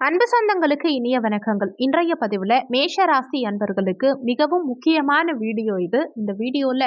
அன்பு சொந்தங்களுக்கு இனிய வணக்கங்கள். இன்றைய பதிவுல மேஷ ராசி அன்பர்களுக்கு மிகவும் முக்கியமான வீடியோ இது. இந்த வீடியோல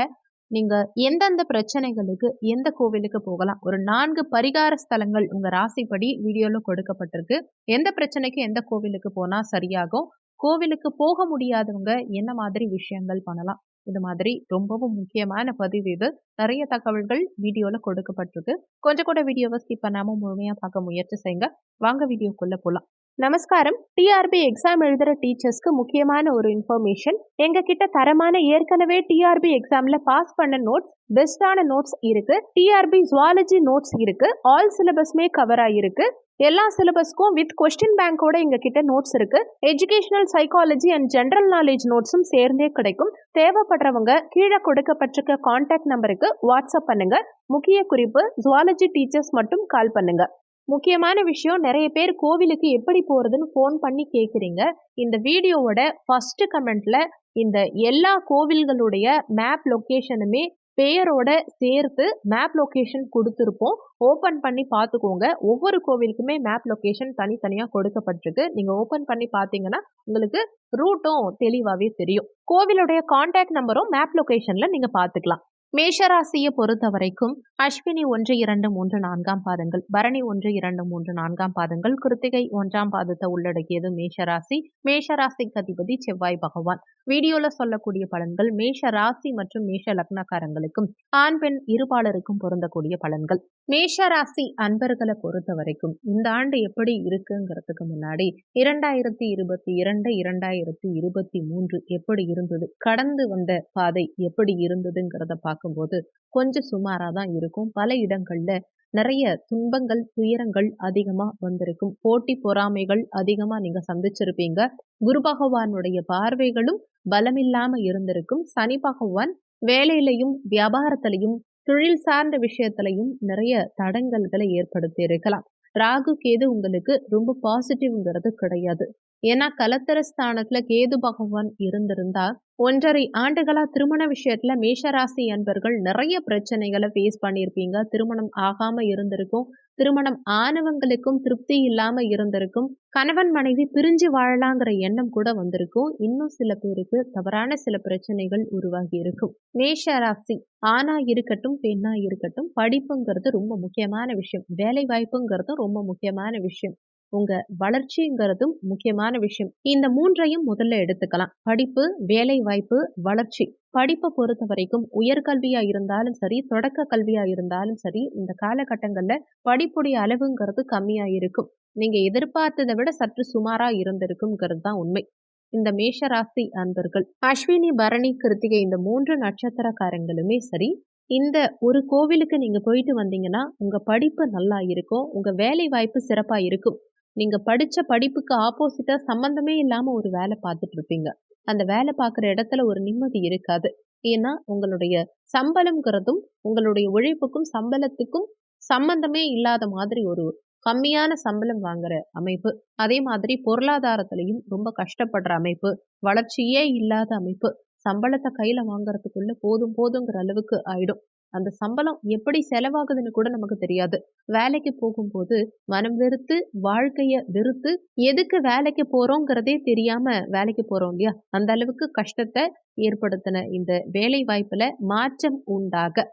நீங்க எந்தெந்த பிரச்சனைகளுக்கு எந்த கோவிலுக்கு போகலாம், ஒரு 4 பரிகார ஸ்தலங்கள் உங்க ராசிப்படி வீடியோல கொடுக்கப்பட்டிருக்கு. எந்த பிரச்சனைக்கு எந்த கோவிலுக்கு போனா சரியாகும், கோவிலுக்கு போக முடியாதவங்க என்ன மாதிரி விஷயங்கள் பண்ணலாம், இது மாதிரி ரொம்பவும் முக்கியமான பதிவு இது. நிறைய தகவல்கள் வீடியோல கொடுக்கப்பட்டிருக்கு. கொஞ்சம் கூட வீடியோவை ஸ்கிப் பண்ணாம முழுமையா பார்க்க முயற்சி செய்யுங்க. வாங்க வீடியோக்குள்ள போலாம். நமஸ்காரம். டிஆர்பி எக்ஸாம் எழுதுற டீச்சர்ஸ்க்கு முக்கியமான ஒரு இன்ஃபர்மேஷன். எங்க கிட்ட தரமான ஏற்கனவே டிஆர்பி எக்ஸாம்ல பாஸ் பண்ண நோட்ஸ், பெஸ்டான நோட்ஸ் இருக்கு. டிஆர்பி ஜுவாலஜி நோட்ஸ் இருக்கு. ஆல் சிலபஸ்மே கவர் ஆயிருக்கு. எல்லா சிலபஸ்க்கும் வித் கொஸ்டின் பேங்கோட எங்க கிட்ட நோட்ஸ் இருக்கு. Educational psychology and general knowledge நோட்ஸும் சேர்ந்தே கிடைக்கும். தேவைப்படுறவங்க கீழே கொடுக்கப்பட்டிருக்க கான்டாக்ட் நம்பருக்கு வாட்ஸ்அப் பண்ணுங்க. முக்கிய குறிப்பு, ஜுவாலஜி டீச்சர்ஸ் மட்டும் கால் பண்ணுங்க. முக்கியமான விஷயம், நிறைய பேர் கோவிலுக்கு எப்படி போறதுன்னு ஃபோன் பண்ணி கேட்குறீங்க. இந்த வீடியோவோட ஃபர்ஸ்ட் கமெண்ட்ல இந்த எல்லா கோவில்களுடைய மேப் லொக்கேஷனுமே பெயரோட சேர்த்து மேப் லொக்கேஷன் கொடுத்துருப்போம். ஓப்பன் பண்ணி பார்த்துக்கோங்க. ஒவ்வொரு கோவிலுக்குமே மேப் லொக்கேஷன் தனித்தனியாக கொடுக்கப்பட்டிருக்கு. நீங்கள் ஓப்பன் பண்ணி பார்த்தீங்கன்னா உங்களுக்கு ரூட்டும் தெளிவாகவே தெரியும். கோவிலுடைய கான்டாக்ட் நம்பரும் மேப் லொக்கேஷனில் நீங்கள் பார்த்துக்கலாம். மேஷராசியை பொறுத்த வரைக்கும் அஸ்வினி 1, 2, 3, 4ஆம் பாதங்கள், பரணி 1, 2, 3, 4ஆம் பாதங்கள், கிருத்திகை 1ஆம் பாதத்தை உள்ளடக்கியது மேஷராசி. மேஷராசிக்கு அதிபதி செவ்வாய் பகவான். வீடியோல சொல்லக்கூடிய பலன்கள் மேஷ ராசி மற்றும் மேஷ லக்னக்காரங்களுக்கும் ஆண் பெண் இருபாலருக்கும் பொருந்தக்கூடிய பலன்கள். மேஷ ராசி அன்பர்களை பொறுத்த வரைக்கும் இந்த ஆண்டு எப்படி இருக்குங்கிறதுக்கு முன்னாடி 2022, 2023 எப்படி இருந்தது, கடந்து வந்த பாதை எப்படி இருந்ததுங்கிறத பார்க்கும்போது கொஞ்சம் சுமாரா தான் இருக்கும். பல இடங்கள்ல நிறைய துன்பங்கள், துயரங்கள் அதிகமா வந்திருக்கும். போட்டி பொறாமைகள் அதிகமா நீங்க சந்திச்சிருப்பீங்க. குரு பகவானுடைய பார்வைகளும் பலமில்லாம இருந்திருக்கும். சனி பகவான் வேலையிலையும் வியாபாரத்திலையும் தொழில் சார்ந்த விஷயத்திலையும் நிறைய தடங்கல்களை ஏற்படுத்தி இருக்கலாம். ராகு கேது உங்களுக்கு ரொம்ப பாசிட்டிவ்ங்கிறது கிடையாது. ஏன்னா கலத்தர ஸ்தானத்துல கேது பகவான் இருந்திருந்தா 1.5 ஆண்டுகளா திருமண விஷயத்துல மேஷராசி அன்பர்கள் நிறைய பிரச்சனைகளை ஃபேஸ் பண்ணியிருப்பீங்க. திருமணம் ஆகாம இருந்திருக்கும். திருமணம் ஆனவங்களுக்கும் திருப்தி இல்லாம இருந்திருக்கும். கணவன் மனைவி பிரிஞ்சு வாழலாங்கிற எண்ணம் கூட வந்திருக்கும். இன்னும் சில பேருக்கு தவறான சில பிரச்சனைகள் உருவாகி இருக்கும். மேஷராசி ஆணா இருக்கட்டும் பெண்ணா இருக்கட்டும், படிப்புங்கிறது ரொம்ப முக்கியமான விஷயம். வேலை வாய்ப்புங்கிறதும் ரொம்ப முக்கியமான விஷயம். உங்க வளர்ச்சிங்கிறதும் முக்கியமான விஷயம். இந்த 3ஐயும் முதல்ல எடுத்துக்கலாம். படிப்பு, வேலை வாய்ப்பு, வளர்ச்சி. படிப்பை பொறுத்த வரைக்கும் உயர்கல்வியா இருந்தாலும் சரி, தொடக்க கல்வியா இருந்தாலும் சரி, இந்த காலகட்டங்கள்ல படிப்புடைய அளவுங்கிறது கம்மியா இருக்கும். நீங்க எதிர்பார்த்ததை விட சற்று சுமாரா இருந்திருக்குங்கிறது தான் உண்மை. இந்த மேஷராசி அன்பர்கள் அஸ்வினி, பரணி, கிருத்திகை இந்த 3 நட்சத்திரக்காரங்களுமே சரி, இந்த ஒரு கோவிலுக்கு நீங்க போயிட்டு வந்தீங்கன்னா உங்க படிப்பு நல்லா இருக்கும். உங்க வேலை வாய்ப்பு சிறப்பா இருக்கும். நீங்க படிச்ச படிப்புக்கு ஆப்போசிட்டா சம்பந்தமே இல்லாம ஒரு வேலை பார்த்துட்டு இருப்பீங்க. அந்த வேலை பார்க்குற இடத்துல ஒரு நிம்மதி இருக்காது. ஏன்னா உங்களுடைய சம்பளம்ங்கிறதும் உங்களுடைய உழைப்புக்கும் சம்பளத்துக்கும் சம்பந்தமே இல்லாத மாதிரி ஒரு கம்மியான சம்பளம் வாங்குற அமைப்பு. அதே மாதிரி பொருளாதாரத்திலையும் ரொம்ப கஷ்டப்படுற அமைப்பு, வளர்ச்சியே இல்லாத அமைப்பு. சம்பளத்தை கையில வாங்குறதுக்குள்ள போதும் போதுங்கிற அளவுக்கு ஆயிடும். அந்த சம்பளம் எப்படி செலவாகுதுன்னு கூட நமக்கு தெரியாது. வேலைக்கு போகும்போது மனம் வெறுத்து, வாழ்க்கைய வெறுத்து, எதுக்கு வேலைக்கு போறோங்கிறதே தெரியாம வேலைக்கு போறோம் இல்லையா? அந்த அளவுக்கு கஷ்டத்தை ஏற்படுத்தின இந்த வேலை வாய்ப்புல மாற்றம் உண்டாக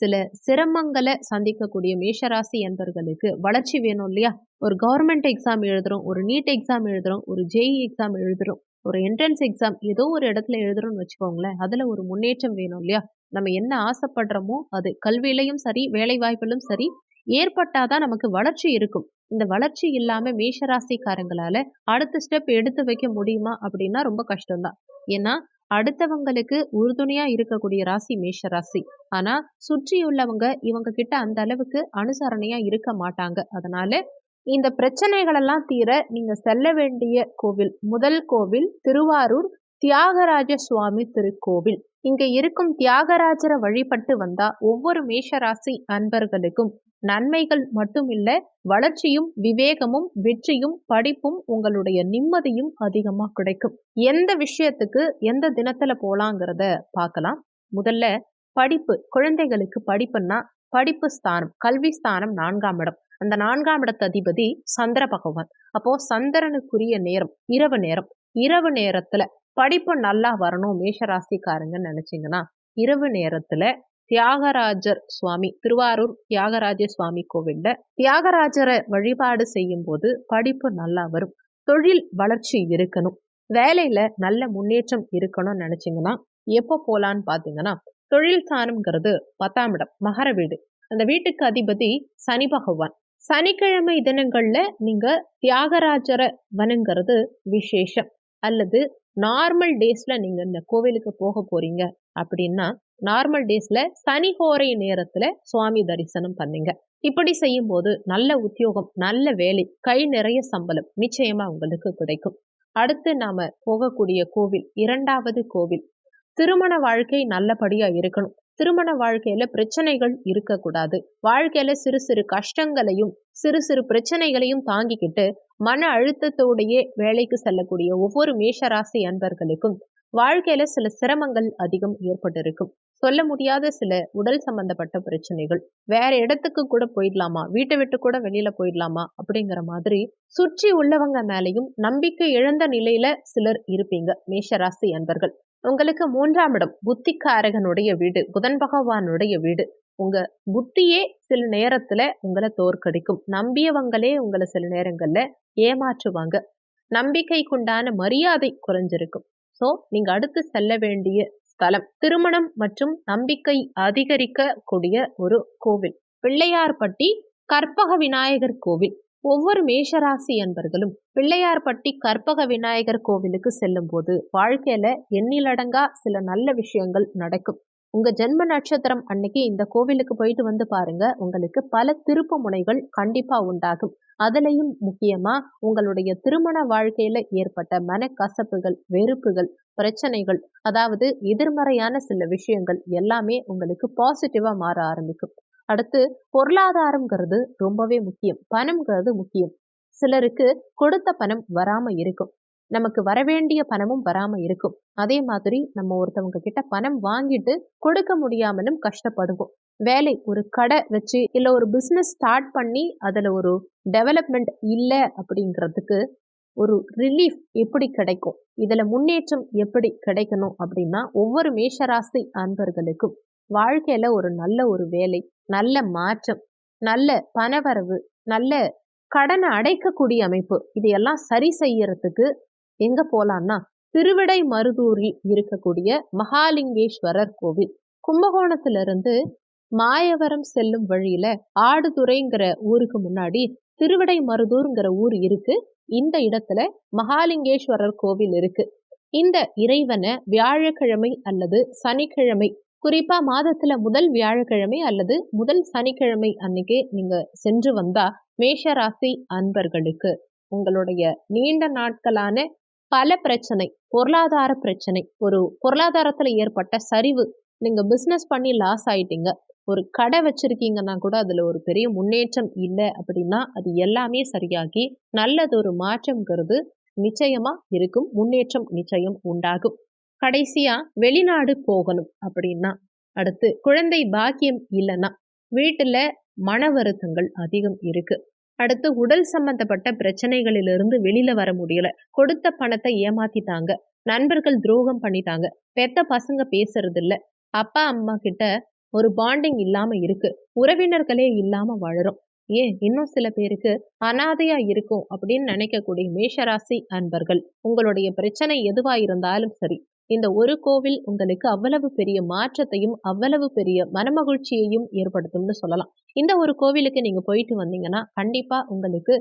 சில சிரமங்களை சந்திக்கக்கூடிய மேஷராசி என்பர்களுக்கு வளர்ச்சி வேணும் இல்லையா? ஒரு கவர்மெண்ட் எக்ஸாம் எழுதுறோம், ஒரு நீட் எக்ஸாம் எழுதுறோம், ஒரு ஜேஇ எக்ஸாம் எழுதுறோம், ஒரு என்ட்ரன்ஸ் எக்ஸாம் ஏதோ ஒரு இடத்துல எழுதுறோம்னு வச்சுக்கோங்களேன். அதுல ஒரு முன்னேற்றம் வேணும் இல்லையா? நம்ம என்ன ஆசைப்படுறோமோ அது கல்வியிலையும் சரி, வேலை வாய்ப்பிலும் சரி ஏற்பட்டாதான் நமக்கு வளர்ச்சி இருக்கும். இந்த வளர்ச்சி இல்லாம மேஷராசிக்காரங்களால அடுத்த ஸ்டெப் எடுத்து வைக்க முடியுமா அப்படின்னா ரொம்ப கஷ்டம்தான். ஏன்னா அடுத்தவங்களுக்கு உறுதுணையா இருக்கக்கூடிய ராசி மேஷராசி. ஆனா சுற்றியுள்ளவங்க இவங்க கிட்ட அந்த அளவுக்கு அனுசரணையா இருக்க மாட்டாங்க. அதனால இந்த பிரச்சனைகளெல்லாம் தீர நீங்க செல்ல வேண்டிய கோவில், முதல் கோவில் திருவாரூர் தியாகராஜ சுவாமி திருக்கோவில். இங்க இருக்கும் தியாகராஜரை வழிபட்டு வந்தா ஒவ்வொரு மேஷராசி அன்பர்களுக்கும் நன்மைகள் மட்டுமில்ல, வளர்ச்சியும் விவேகமும் வெற்றியும் படிப்பும் உங்களுடைய நிம்மதியும் அதிகமா கிடைக்கும். எந்த விஷயத்துக்கு எந்த தினத்துல போலாங்கிறத பார்க்கலாம். முதல்ல படிப்பு. குழந்தைகளுக்கு படிப்புன்னா படிப்பு ஸ்தானம், கல்வி ஸ்தானம் 4ஆம் இடம். அந்த 4ஆம் இடத்து அதிபதி சந்திர பகவான். அப்போ சந்திரனுக்குரிய நேரம் இரவு நேரம். இரவு நேரத்துல படிப்பு நல்லா வரணும் மேஷராசிக்காரங்கன்னு நினைச்சீங்கன்னா, இரவு நேரத்துல தியாகராஜர் சுவாமி, திருவாரூர் தியாகராஜ சுவாமி கோவில்ல தியாகராஜரை வழிபாடு செய்யும் போது படிப்பு நல்லா வரும். தொழில் வளர்ச்சி இருக்கணும், வேலையில நல்ல முன்னேற்றம் இருக்கணும்னு நினைச்சீங்கன்னா எப்போ போலான்னு பாத்தீங்கன்னா, தொழில் ஸ்தானம்ங்கிறது 10ஆம் இடம், மகர வீடு. அந்த வீட்டுக்கு அதிபதி சனி பகவான். சனிக்கிழமை தினங்கள்ல நீங்க தியாகராஜரை வணங்குறது விசேஷம். அல்லது நார்மல் டேஸ்ல நீங்க இந்த கோவிலுக்கு போக போறீங்க அப்படின்னா, நார்மல் டேஸ்ல சனி ஹோரை நேரத்துல சுவாமி தரிசனம் பண்ணுங்க. இப்படி செய்யும் போது நல்ல உத்தியோகம், நல்ல வேலை, கை நிறைய சம்பளம் நிச்சயமா உங்களுக்கு கிடைக்கும். அடுத்து நாம போகக்கூடிய கோவில், 2வது கோவில், திருமண வாழ்க்கை நல்லபடியா இருக்கணும். திருமண வாழ்க்கையில பிரச்சனைகள் இருக்கக்கூடாது. வாழ்க்கையில சிறு சிறு கஷ்டங்களையும் சிறு சிறு பிரச்சனைகளையும் தாங்கிக்கிட்டு மன அழுத்தத்தோடையே வேலைக்கு செல்லக்கூடிய ஒவ்வொரு மேஷராசி அன்பர்களுக்கும் வாழ்க்கையில சில சிரமங்கள் அதிகம் ஏற்பட்டிருக்கும். சொல்ல முடியாத சில உடல் சம்பந்தப்பட்ட பிரச்சனைகள், வேற இடத்துக்கு கூட போயிடலாமா, வீட்டை விட்டு கூட வெளியில போயிடலாமா அப்படிங்கிற மாதிரி சுற்றி உள்ளவங்க மேலையும் நம்பிக்கை இழந்த நிலையில சிலர் இருப்பீங்க மேஷராசி அன்பர்கள். உங்களுக்கு 3ஆம் இடம் புத்திக்காரகனுடைய வீடு, புதன் பகவானுடைய வீடு. உங்க புத்தியே சில நேரத்துல உங்களை தோற்கடிக்கும். நம்பியவங்களே உங்களை சில நேரங்கள்ல ஏமாற்றுவாங்க. நம்பிக்கைக்குண்டான மரியாதை குறைஞ்சிருக்கும். சோ நீங்க அடுத்து செல்ல வேண்டிய ஸ்தலம் திருமணம் மற்றும் நம்பிக்கை அதிகரிக்க கூடிய ஒரு கோவில், பிள்ளையார்பட்டி கற்பக விநாயகர் கோவில். ஒவ்வொரு மேஷராசி அன்பர்களும் பிள்ளையார்பட்டி கற்பக விநாயகர் கோவிலுக்கு செல்லும் போது வாழ்க்கையில எண்ணிலடங்கா சில நல்ல விஷயங்கள் நடக்கும். உங்க ஜென்ம நட்சத்திரம் அன்னைக்கு இந்த கோவிலுக்கு போயிட்டு வந்து பாருங்க, உங்களுக்கு பல திருப்பு முனைகள் கண்டிப்பா உண்டாகும். அதுலயும் முக்கியமா உங்களுடைய திருமண வாழ்க்கையில ஏற்பட்ட மனக்கசப்புகள், வெறுப்புகள், பிரச்சனைகள், அதாவது எதிர்மறையான சில விஷயங்கள் எல்லாமே உங்களுக்கு பாசிட்டிவா மாற ஆரம்பிக்கும். அடுத்து பொருளாதாரம்ங்கிறது ரொம்பவே முக்கியம். பணம்ங்கிறது முக்கியம். சிலருக்கு கொடுத்த பணம் வராம இருக்கும், நமக்கு வரவேண்டிய பணமும் வராம இருக்கும். அதே மாதிரி நம்ம ஒருத்தவங்க கிட்ட பணம் வாங்கிட்டு கொடுக்க முடியாமலும் கஷ்டப்படுவோம். வேலை, ஒரு கடை வச்சு இல்ல ஒரு பிசினஸ் ஸ்டார்ட் பண்ணி அதுல ஒரு டெவலப்மெண்ட் இல்ல அப்படிங்கிறதுக்கு ஒரு ரிலீஃப் எப்படி கிடைக்கும், இதுல முன்னேற்றம் எப்படி கிடைக்கணும் அப்படின்னா, ஒவ்வொரு மேஷராசி அன்பர்களுக்கும் வாழ்க்கையில ஒரு நல்ல ஒரு வேலை, நல்ல மாற்றம், நல்ல பணவரவு, நல்ல கடனை அடைக்கக்கூடிய அமைப்பு, இதையெல்லாம் சரி செய்யறதுக்கு எங்க போலான்னா திருவிடை மருதூரில் இருக்கக்கூடிய மகாலிங்கேஸ்வரர் கோவில். கும்பகோணத்திலிருந்து மாயவரம் செல்லும் வழியில ஆடுதுறைங்கிற ஊருக்கு முன்னாடி திருவிடை மருதூர்ங்கிற ஊர் இருக்கு. இந்த இடத்துல மகாலிங்கேஸ்வரர் கோவில் இருக்கு. இந்த இறைவனை வியாழக்கிழமை அல்லது சனிக்கிழமை, குறிப்பா மாதத்துல முதல் வியாழக்கிழமை அல்லது முதல் சனிக்கிழமை அன்னைக்கு நீங்க சென்று வந்தா மேஷராசி அன்பர்களுக்கு உங்களுடைய நீண்ட நாட்களான பல பிரச்சனை, பொருளாதார பிரச்சனை, ஒரு பொருளாதாரத்துல ஏற்பட்ட சரிவு, நீங்க பிசினஸ் பண்ணி லாஸ் ஆயிட்டீங்க, ஒரு கடை வச்சிருக்கீங்கன்னா கூட அதுல ஒரு பெரிய முன்னேற்றம் இல்லை அப்படின்னா அது எல்லாமே சரியாகி நல்லதொரு மாற்றம்ங்கிறது நிச்சயமா இருக்கும். முன்னேற்றம் நிச்சயம் உண்டாகும். கடைசியா வெளிநாடு போகணும் அப்படின்னா, அடுத்து குழந்தை பாக்கியம் இல்லைன்னா, வீட்டுல மன வருத்தங்கள் அதிகம் இருக்கு, அடுத்து உடல் சம்பந்தப்பட்ட பிரச்சனைகளிலிருந்து வெளியில வர முடியல, கொடுத்த பணத்தை ஏமாத்திட்டாங்க, நண்பர்கள் துரோகம் பண்ணிட்டாங்க, பெத்த பசங்க பேசுறது இல்ல, அப்பா அம்மா கிட்ட ஒரு பாண்டிங் இல்லாம இருக்கு, உறவினர்களே இல்லாம வாழறோம், ஏன் இன்னும் சில பேருக்கு அனாதையா இருக்கும் அப்படின்னு நினைக்கக்கூடிய மேஷராசி அன்பர்கள், உங்களுடைய பிரச்சனை எதுவா இருந்தாலும் சரி, இந்த ஒரு கோவில் உங்களுக்கு அவ்வளவு பெரிய மாற்றத்தையும் அவ்வளவு பெரிய மனமகிழ்ச்சியையும் ஏற்படுத்தும்னு சொல்லலாம். இந்த ஒரு கோவிலுக்கு நீங்க போயிட்டு வந்தீங்கன்னா கண்டிப்பா உங்களுக்கு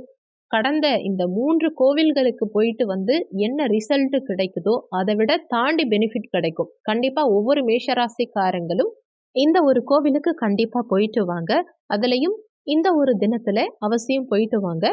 கடந்த இந்த 3 கோவில்களுக்கு போயிட்டு வந்து என்ன ரிசல்ட் கிடைக்குதோ அதை விட தாண்டி பெனிஃபிட் கிடைக்கும். கண்டிப்பா ஒவ்வொரு மேஷராசிக்காரங்களும் இந்த ஒரு கோவிலுக்கு கண்டிப்பா போயிட்டு வாங்க. அதுலயும் இந்த ஒரு தினத்துல அவசியம் போயிட்டு வாங்க.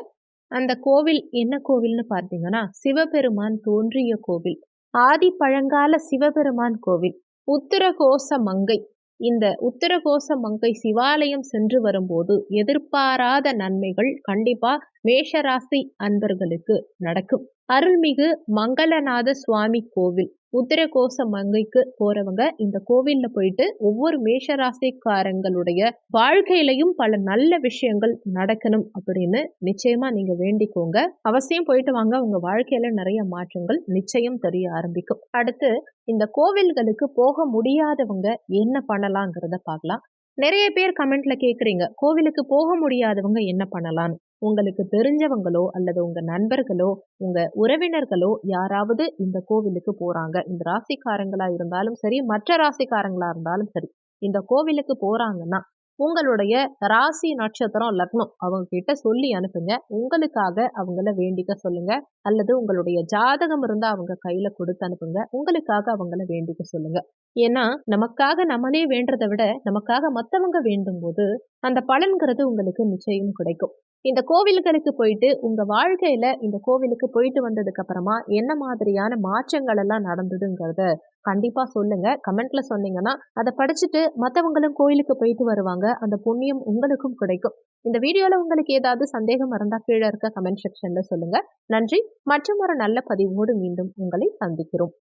அந்த கோவில் என்ன கோவில்னு பார்த்தீங்கன்னா, சிவபெருமான் தோன்றிய கோவில், ஆதி பழங்கால சிவபெருமான் கோவில், உத்திரகோச மங்கை. இந்த உத்திரகோச மங்கை சிவாலயம் சென்று வரும்போது எதிர்பாராத நன்மைகள் கண்டிப்பா மேஷராசி அன்பர்களுக்கு நடக்கும். அருள்மிகு மங்களநாத சுவாமி கோவில் உத்திரகோச மங்கைக்கு போறவங்க இந்த கோவில்ல போயிட்டு ஒவ்வொரு மேஷராசிக்காரங்களுடைய வாழ்க்கையிலையும் பல நல்ல விஷயங்கள் நடக்கணும் அப்படின்னு நிச்சயமா நீங்க வேண்டிக்கோங்க. அவசியம் போயிட்டு வாங்க. உங்க வாழ்க்கையில நிறைய மாற்றங்கள் நிச்சயம் தெரிய ஆரம்பிக்கும். அடுத்து இந்த கோவில்களுக்கு போக முடியாதவங்க என்ன பண்ணலாங்கிறத பார்க்கலாம். நிறைய பேர் கமெண்ட்ல கேக்குறீங்க, கோவிலுக்கு போக முடியாதவங்க என்ன பண்ணலாம்னு. உங்களுக்கு தெரிஞ்சவங்களோ அல்லது உங்க நண்பர்களோ உங்க உறவினர்களோ யாராவது இந்த கோவிலுக்கு போறாங்க, இந்த ராசிக்காரங்களா இருந்தாலும் சரி, மற்ற ராசிக்காரங்களா இருந்தாலும் சரி, இந்த கோவிலுக்கு போறாங்கன்னா உங்களுடைய ராசி நட்சத்திரம் லக்னம் அவங்க கிட்ட சொல்லி அனுப்புங்க. உங்களுக்காக அவங்கள வேண்டிக்க சொல்லுங்க. அல்லது உங்களுடைய ஜாதகம் இருந்தா அவங்க கையில கொடுத்து அனுப்புங்க. உங்களுக்காக அவங்கள வேண்டிக்க சொல்லுங்க. ஏன்னா நமக்காக நம்மளே வேண்டதை விட நமக்காக மத்தவங்க வேண்டும் போது அந்த பலன்கிறது உங்களுக்கு நிச்சயம் கிடைக்கும். இந்த கோவில்களுக்கு போயிட்டு உங்க வாழ்க்கையில இந்த கோவிலுக்கு போயிட்டு வந்ததுக்கு அப்புறமா என்ன மாதிரியான மாற்றங்கள் எல்லாம் நடந்ததுங்கிறத கண்டிப்பா சொல்லுங்க. கமெண்ட்ல சொன்னீங்கன்னா அதை படிச்சுட்டு மத்தவங்களும் கோயிலுக்கு போயிட்டு வருவாங்க. அந்த புண்ணியம் உங்களுக்கும் கிடைக்கும். இந்த வீடியோல உங்களுக்கு ஏதாவது சந்தேகம் இருந்தா கீழே இருக்க கமெண்ட் செக்ஷன்ல சொல்லுங்க. நன்றி. மற்றும் ஒரு நல்ல பதிவோடு மீண்டும் உங்களை சந்திக்கிறோம்.